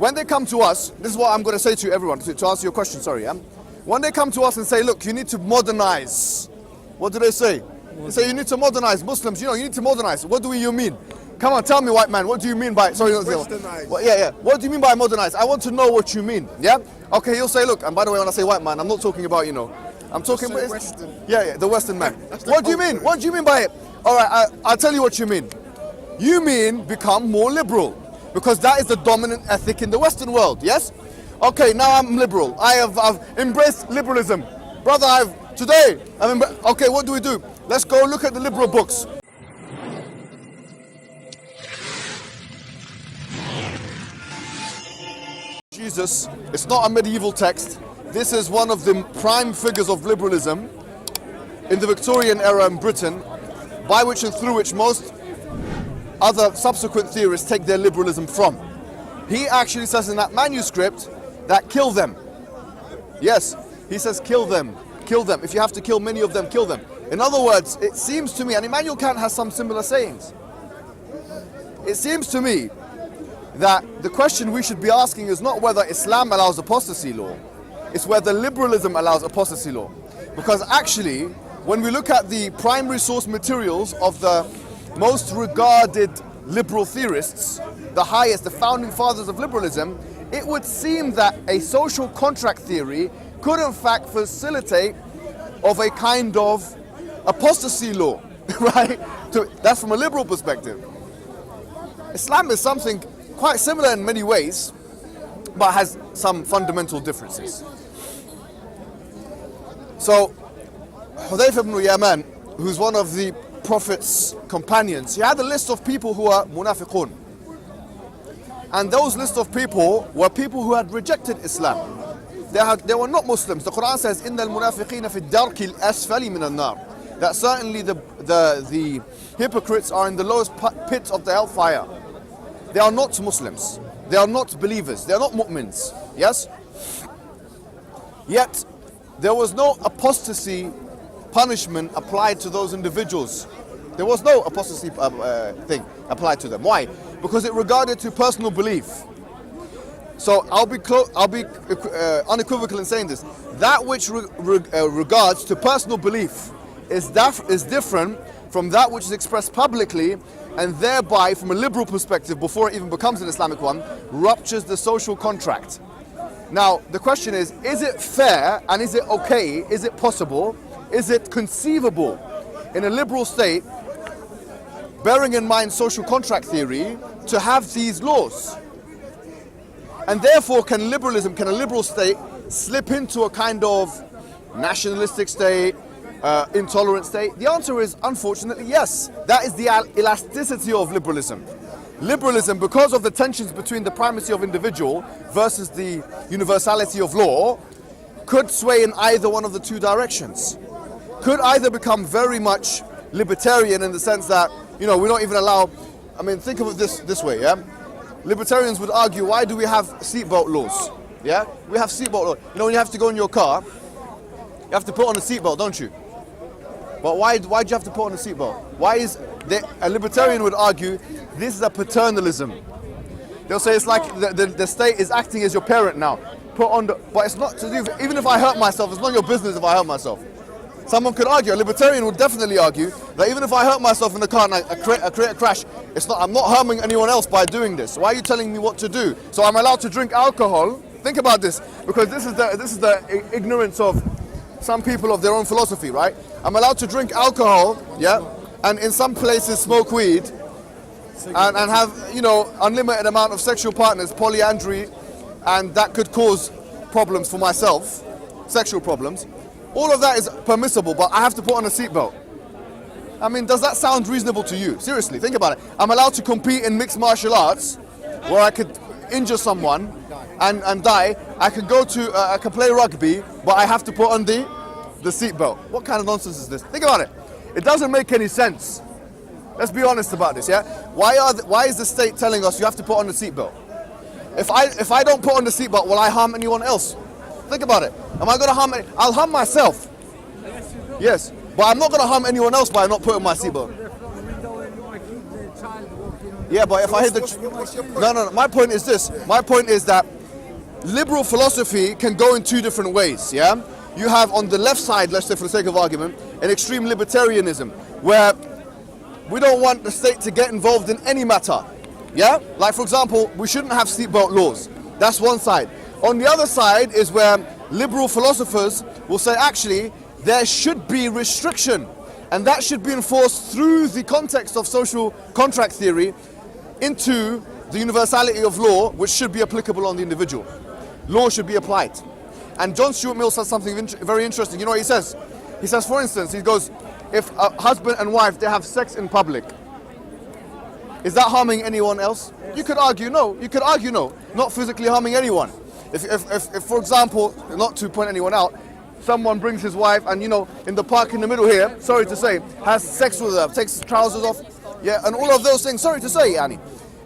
when they come to us, this is what I'm going to say to everyone, to answer your question, sorry. When they come to us and say, look, you need to modernize. What do they say? They say, you need to modernize. Muslims, you need to modernize. What do you mean? Come on, tell me, white man, what do you mean by, sorry, what do you mean by modernize? I want to know what you mean, yeah? Okay, he'll say, look, and by the way, when I say white man, I'm not talking about, I'm talking about, Western. Yeah, the Western man. What do you mean? What do you mean by it? All right, I'll tell you what you mean. You mean become more liberal, because that is the dominant ethic in the Western world, yes? Okay, now I'm liberal. I've embraced liberalism. Brother, okay, what do we do? Let's go look at the liberal books. Jesus, it's not a medieval text. This is one of the prime figures of liberalism in the Victorian era in Britain, by which and through which most other subsequent theorists take their liberalism from. He actually says in that manuscript that kill them. Yes, he says kill them, kill them. If you have to kill many of them, kill them. In other words, it seems to me, and Immanuel Kant has some similar sayings, it seems to me that the question we should be asking is not whether Islam allows apostasy law, it's whether liberalism allows apostasy law. Because actually, when we look at the primary source materials of the most regarded liberal theorists, the highest, the founding fathers of liberalism, it would seem that a social contract theory could in fact facilitate of a kind of apostasy law, right? That's from a liberal perspective. Islam is something quite similar in many ways, but has some fundamental differences. So, Hudayf ibn Yaman, who's one of the Prophet's companions, he had a list of people who are munafiqun. And those list of people were people who had rejected Islam. They were not Muslims. The Quran says, إِنَّ الْمُنَافِقِينَ فِي الدَّرْكِ الْأَسْفَلِ مِنَ النَّارِ. That certainly the hypocrites are in the lowest pit of the hellfire. They are not Muslims. They are not believers. They are not mu'mins. Yes? Yet, there was no apostasy punishment applied to those individuals. There was no apostasy thing applied to them. Why? Because it regarded to personal belief. So I'll be unequivocal in saying this. That which regards to personal belief is different from that which is expressed publicly, and thereby, from a liberal perspective, before it even becomes an Islamic one, ruptures the social contract. Now, the question is it fair and is it okay, is it possible, is it conceivable in a liberal state, bearing in mind social contract theory, to have these laws? And therefore, can a liberal state slip into a kind of nationalistic state, intolerant state? The answer is, unfortunately, yes. That is the elasticity of liberalism. Liberalism, because of the tensions between the primacy of individual versus the universality of law, could sway in either one of the two directions. Could either become very much libertarian in the sense that, we don't even allow, think of it this way, yeah? Libertarians would argue, why do we have seatbelt laws? Yeah? We have seatbelt laws. When you have to go in your car, you have to put on a seatbelt, don't you? But why do you have to put on a seatbelt? A libertarian would argue, this is a paternalism. They'll say it's like the state is acting as your parent now. But it's not to do, even if I hurt myself, it's not your business if I hurt myself. Someone could argue, a libertarian would definitely argue, that even if I hurt myself in the car and I create a crash, I'm not harming anyone else by doing this. Why are you telling me what to do? So I'm allowed to drink alcohol. Think about this, because this is the ignorance of some people of their own philosophy, right? I'm allowed to drink alcohol, yeah, and in some places smoke weed, and have, unlimited amount of sexual partners, polyandry, and that could cause problems for myself, sexual problems. All of that is permissible, but I have to put on a seatbelt. Does that sound reasonable to you? Seriously, think about it. I'm allowed to compete in mixed martial arts, where I could injure someone and die. I could I could play rugby, but I have to put on the seatbelt. What kind of nonsense is this? Think about it. It doesn't make any sense. Let's be honest about this, yeah? Why is the state telling us you have to put on the seatbelt? If I don't put on the seatbelt, will I harm anyone else? Think about it. Am I going to harm? I'll harm myself. Yes, you do. Yes, but I'm not going to harm anyone else by not putting my seatbelt. From the window and you might keep the child walking on Yeah, but if I hit the... No. My point is this. My point is that liberal philosophy can go in two different ways, yeah? You have on the left side, let's say for the sake of argument, an extreme libertarianism, where we don't want the state to get involved in any matter, yeah? Like for example, we shouldn't have seatbelt laws. That's one side. On the other side is where liberal philosophers will say, actually, there should be restriction, and that should be enforced through the context of social contract theory into the universality of law, which should be applicable on the individual. Law should be applied. And John Stuart Mill says something very interesting. You know what he says? He says, for instance, he goes, if a husband and wife, they have sex in public, is that harming anyone else? You could argue no. You could argue no. Not physically harming anyone. If for example, not to point anyone out, someone brings his wife and, you know, in the park in the middle here, sorry to say, has sex with her, takes his trousers off, yeah, and all of those things, sorry to say, Annie.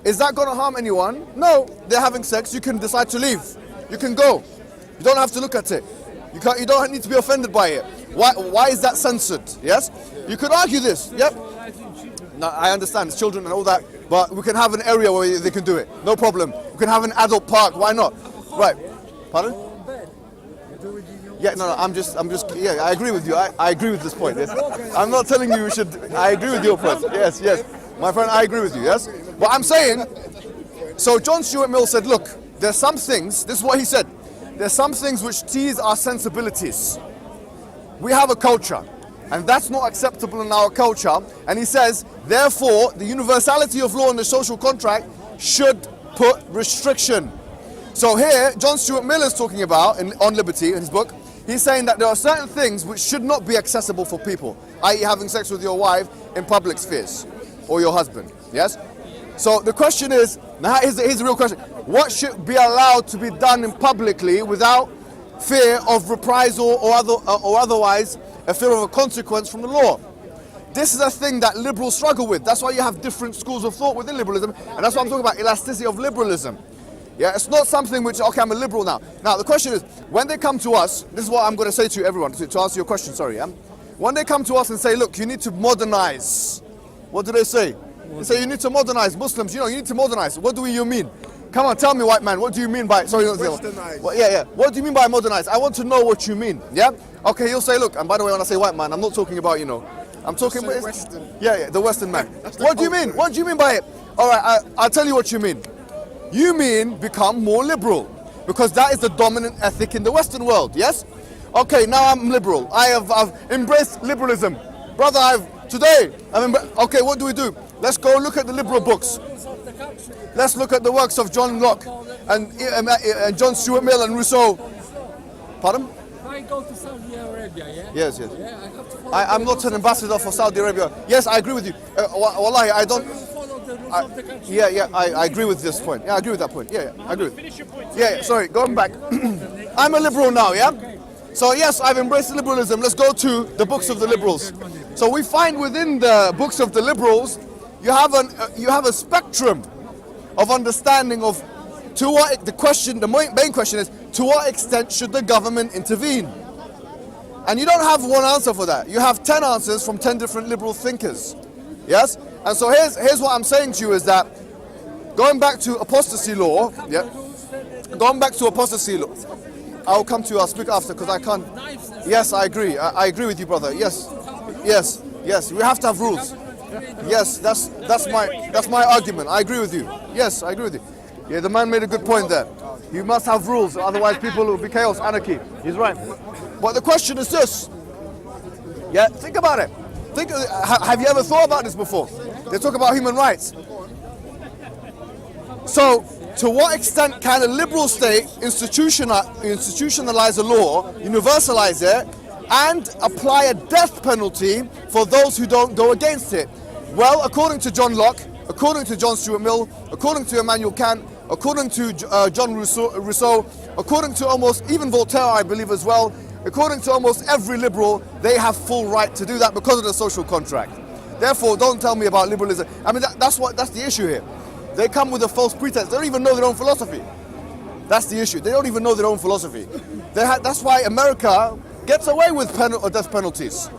Is that going to harm anyone? No. They're having sex. You can decide to leave. You can go. You don't have to look at it. You don't need to be offended by it. Why is that censored? Yes? You could argue this. Yep. No, I understand. It's children and all that. But we can have an area where they can do it. No problem. We can have an adult park. Why not? Right. Pardon? Yeah, no, I'm just, yeah, I agree with you. I agree with this point. Yes. I'm not telling you should, I agree with your point. Yes. My friend, I agree with you, yes? But I'm saying, so John Stuart Mill said, look, there's some things, this is what he said, there's some things which tease our sensibilities. We have a culture, and that's not acceptable in our culture. And he says, therefore, the universality of law and the social contract should put restriction. So here, John Stuart Mill is talking about, on liberty, in his book, he's saying that there are certain things which should not be accessible for people, i.e. having sex with your wife in public spheres, or your husband, yes? So the question is, now here's the real question, what should be allowed to be done in publicly without fear of reprisal or otherwise a fear of a consequence from the law? This is a thing that liberals struggle with. That's why you have different schools of thought within liberalism, and that's what I'm talking about, elasticity of liberalism. Yeah, it's not something which, okay, I'm a liberal now. Now, the question is, when they come to us, this is what I'm going to say to everyone, to answer your question, sorry, yeah? When they come to us and say, look, you need to modernize, what do they say? They say, you need to modernize. Muslims, you need to modernize. What do you mean? Come on, tell me, white man, what do you mean by, sorry, well, yeah, what do you mean by modernize? I want to know what you mean, yeah? Okay, he'll say, look, and by the way, when I say white man, I'm not talking about, I'm talking about, Western. Yeah, the Western man. What do you mean? What do you mean by it? All right, I'll tell you what you mean. You mean become more liberal, because that is the dominant ethic in the Western world, yes? Okay, now I'm liberal. I've embraced liberalism. Brother, okay, what do? Let's go look at the liberal books. Let's look at the works of John Locke and John Stuart Mill and Rousseau. Pardon? I go to Saudi Arabia, yeah? Yes. Yeah, I have to follow I'm not an ambassador for Saudi Arabia. Yes, I agree with you. Wallahi, I don't... I agree with this point. Yeah, I agree with that point. Yeah, I agree. Finish your point. Yeah, sorry, going back. I'm a liberal now, yeah? So yes, I've embraced liberalism. Let's go to the books of the liberals. So we find within the books of the liberals, you have a spectrum of understanding of to what the main question is, to what extent should the government intervene? And you don't have one answer for that. You have 10 answers from 10 different liberal thinkers. Yes? And so here's what I'm saying to you is that going back to apostasy law, yeah, going back to apostasy law, I'll come to you, I'll speak after because I can't. Yes, I agree. I agree with you, brother. Yes. We have to have rules. Yes, that's my argument. I agree with you. Yes, I agree with you. Yeah, the man made a good point there. You must have rules, otherwise people will be chaos, anarchy. He's right. But the question is this. Yeah, think about it. Have you ever thought about this before? They talk about human rights. So, to what extent can a liberal state institutionalize a law, universalize it, and apply a death penalty for those who don't go against it? Well, according to John Locke, according to John Stuart Mill, according to Immanuel Kant, according to John Rousseau, according to almost even Voltaire, I believe as well, according to almost every liberal, they have full right to do that because of the social contract. Therefore, don't tell me about liberalism. I mean, that's the issue here. They come with a false pretense. They don't even know their own philosophy. That's the issue. They don't even know their own philosophy. That's why America gets away with death penalties.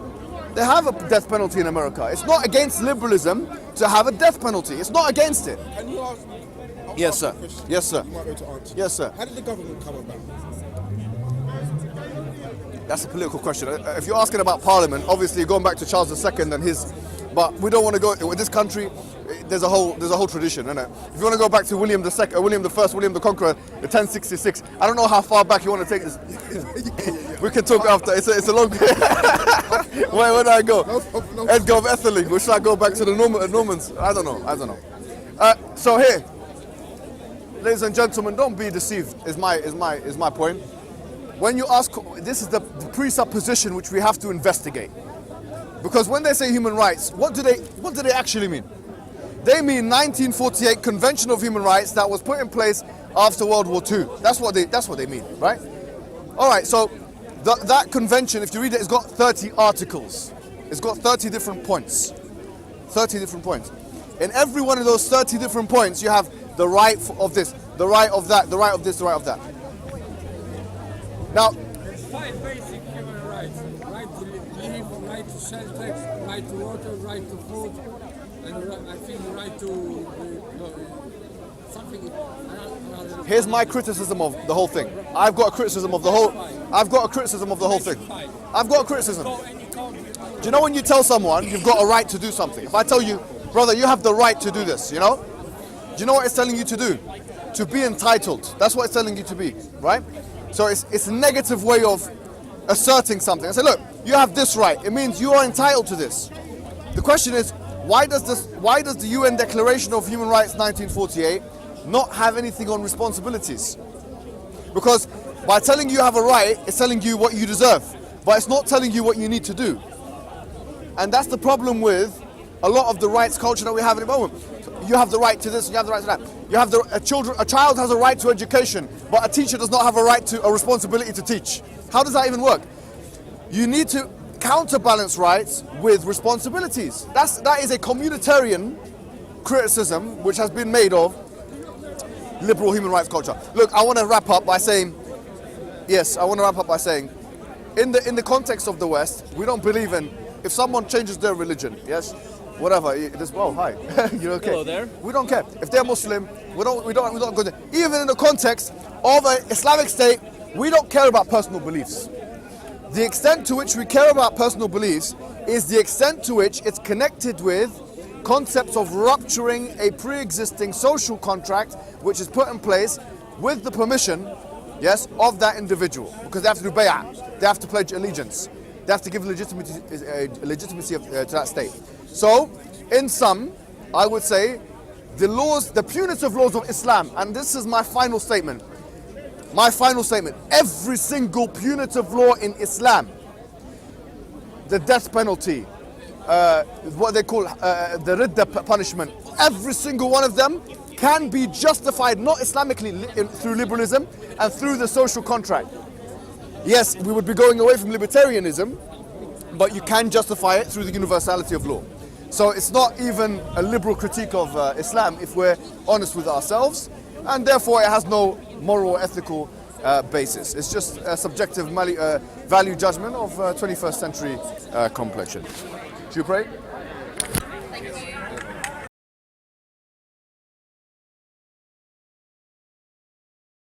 They have a death penalty in America. It's not against liberalism to have a death penalty. It's not against it. Can you ask? Yes, sir. Yes, sir. You might be able to answer. Yes, sir. How did the government come about? That's a political question. If you're asking about Parliament, obviously you're going back to Charles II and his, but we don't want to go with this country. There's a whole tradition, isn't it? If you want to go back to William II, William I, William the Conqueror, the 1066. I don't know how far back you want to take this. We can talk after. It's a long. Where do I go? No. Edgar of Etherling. Or should I go back to the Normans? I don't know. So here, ladies and gentlemen, don't be deceived. Is my point. When you ask, this is the presupposition which we have to investigate. Because when they say human rights, what do they actually mean? They mean 1948 Convention of Human Rights that was put in place after World War II. That's what they mean, right? All right. So that convention, if you read it, it's got 30 articles. It's got 30 different points. 30 different points. In every one of those 30 different points, you have the right of this, the right of that, the right of this, the right of that. Now, There's 5 basic human rights: right to live, right to shelter, right to water, right to food, and I think the right to something. here's my criticism of the whole thing. I've got a criticism of the whole thing. I've got a criticism. Do you know when you tell someone you've got a right to do something? If I tell you, brother, you have the right to do this, you know? Do you know what it's telling you to do? To be entitled. That's what it's telling you to be, right? So it's a negative way of asserting something. I say, look, you have this right. It means you are entitled to this. The question is, why does the UN Declaration of Human Rights 1948 not have anything on responsibilities? Because by telling you have a right, it's telling you what you deserve, but it's not telling you what you need to do. And that's the problem with a lot of the rights culture that we have at the moment. You have the right to this, you have the right to that. You have a child has a right to education, but a teacher does not have a responsibility to teach. How does that even work? You need to counterbalance rights with responsibilities. That is a communitarian criticism which has been made of liberal human rights culture. Look, I want to wrap up by saying, in the context of the West, we don't believe in, if someone changes their religion, yes, whatever, hi, you're okay. Hello there. We don't care. If they're Muslim, we don't go there. Even in the context of an Islamic state, we don't care about personal beliefs. The extent to which we care about personal beliefs is the extent to which it's connected with concepts of rupturing a pre-existing social contract which is put in place with the permission, yes, of that individual. Because they have to do bay'ah, they have to pledge allegiance, they have to give legitimacy to that state. So, in sum, I would say the punitive laws of Islam, and this is my final statement. Every single punitive law in Islam, the death penalty, what they call the ridda punishment, every single one of them can be justified not Islamically through liberalism and through the social contract. Yes, we would be going away from libertarianism, but you can justify it through the universality of law. So it's not even a liberal critique of Islam if we're honest with ourselves, and therefore it has no moral or ethical basis. It's just a subjective value judgment of 21st century complexion. Should you pray?